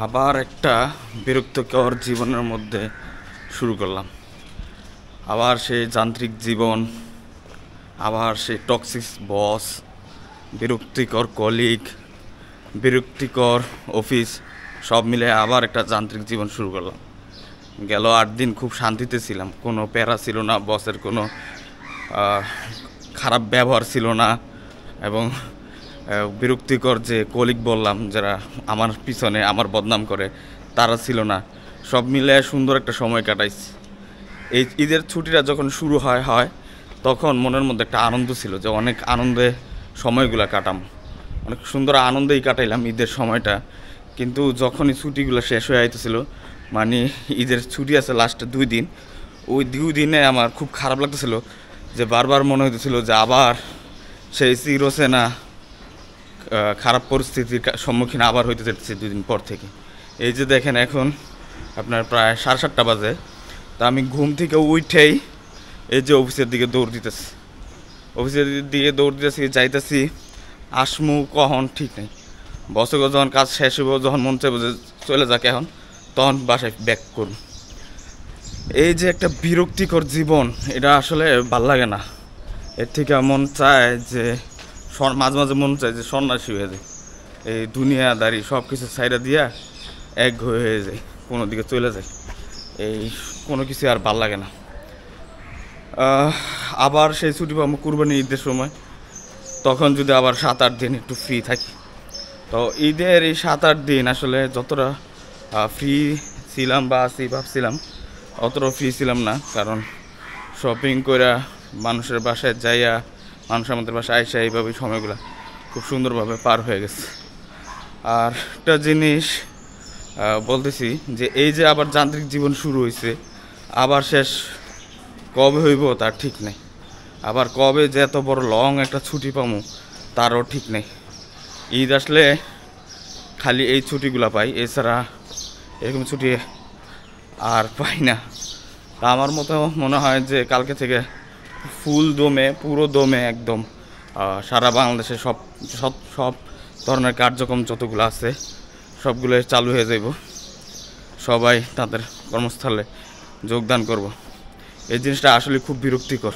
আবার একটা বিরক্তিকর জীবনের মধ্যে শুরু করলাম। আবার সেই যান্ত্রিক জীবন, আবার সেই টক্সিক বস, বিরক্তিকর কলিগ, বিরক্তিকর অফিস, সব মিলে আবার একটা যান্ত্রিক জীবন শুরু করলাম। গেল 8 দিন খুব শান্তিতে ছিলাম, কোনো প্যারা ছিল না, বসের কোনো খারাপ ব্যবহার ছিল না, এবং বিরক্তিকর যে কলিগ বললাম যারা আমার পিছনে আমার বদনাম করে তারা ছিল না। সব মিলে সুন্দর একটা সময় কাটাইছি। এই ঈদের ছুটিটা যখন শুরু হয় তখন মনের মধ্যে একটা আনন্দ ছিল যে অনেক আনন্দে সময়গুলো কাটাম, অনেক সুন্দর আনন্দেই কাটাইলাম ঈদের সময়টা। কিন্তু যখনই ছুটিগুলো শেষ হয়ে আইতেছিল, মানে ঈদের ছুটি আছে লাস্টে 2 দিন, ওই 2 দিনে আমার খুব খারাপ লাগতেছিল যে বারবার মনে হইতেছিল যে আবার সেই চিরচেনা খারাপ পরিস্থিতির সম্মুখীন আবার হইতে যাচ্ছে 2 দিন পর থেকে। এই যে দেখেন এখন আপনার প্রায় 7:30 বাজে, তা আমি ঘুম থেকে উঠেই এই যে অফিসের দিকে দৌড় দিতেছি, যাইতেছি, আসমু কখন ঠিক নেই। বসে যখন কাজ শেষ হইব, যখন মন চাইব যে চলে যাক এখন, তখন বাসায় ব্যাক করুন। এই যে একটা বিরক্তিকর জীবন, এটা আসলে ভাল লাগে না। এর থেকে মন চায় যে মাঝে মাঝে মন চায় যে সন্ন্যাসী হয়ে যায়, এই দুনিয়াদারি সব কিছু ছাইড়া দিয়া এক হয়ে যায়, কোনো দিকে চলে যায়। এই কোনো কিছু আর ভাল লাগে না। আবার সেই ছুটি পাবো কুরবানি ঈদের সময়, তখন যদি আবার 7-8 দিন একটু ফ্রি থাকি। তো ঈদের এই 7-8 দিন আসলে যতটা ফ্রি ছিলাম বা আছি ভাবছিলাম, অতটা ফ্রি ছিলাম না। কারণ শপিং করে মানুষের বাসায় যাইয়া, মানুষ আমাদের বাসায় আইসা, এইভাবে সময়গুলো খুব সুন্দরভাবে পার হয়ে গেছে। আর একটা জিনিস বলতেছি যে এই যে আবার যান্ত্রিক জীবন শুরু হয়েছে, আবার শেষ কবে হইব তার ঠিক নেই। আবার কবে যে এত বড় লং একটা ছুটি পাবো তারও ঠিক নেই। ঈদ আসলে খালি এই ছুটিগুলো পাই, এছাড়া এরকম ছুটি আর পাই না। তা আমার মতো মনে হয় যে কালকে থেকে পুরো দমে একদম সারা বাংলাদেশে সব ধরনের কার্যক্রম যতগুলো আছে সবগুলো চালু হয়ে যাইব। সবাই তাদের কর্মস্থলে যোগদান করব। এই জিনিসটা আসলে খুব বিরক্তিকর।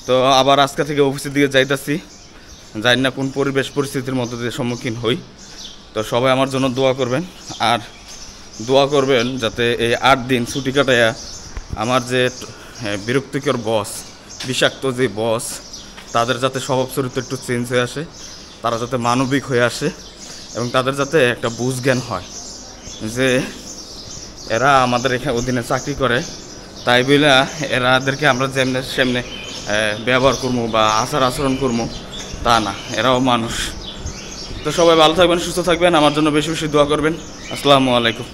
তো আবার আজকে থেকে অফিসের দিকে যাইতেছি, জানি না কোন পরিবেশ পরিস্থিতির মধ্যে দিয়ে সম্মুখীন হই। তো সবাই আমার জন্য দোয়া করবেন, আর দোয়া করবেন যাতে এই 8 দিন ছুটি কাটাইয়া আমার যে বিরক্তিকর বস, বিষাক্ত যে বস, তাদের যাতে স্বভাব চরিত্র একটু চেঞ্জ হয়ে আসে, তারা যাতে মানবিক হয়ে আসে, এবং তাদের যাতে একটা বুঝ জ্ঞান হয় যে এরা আমাদের এখানে অধীনে চাকরি করে, তাই বলে এরাদেরকে আমরা যেমনি সেমনি ব্যবহার করবো বা আচরণ করবো তা না, এরাও মানুষ। তো সবাই ভালো থাকবেন, সুস্থ থাকবেন, আমার জন্য বেশি বেশি দোয়া করবেন। আসসালামু আলাইকুম।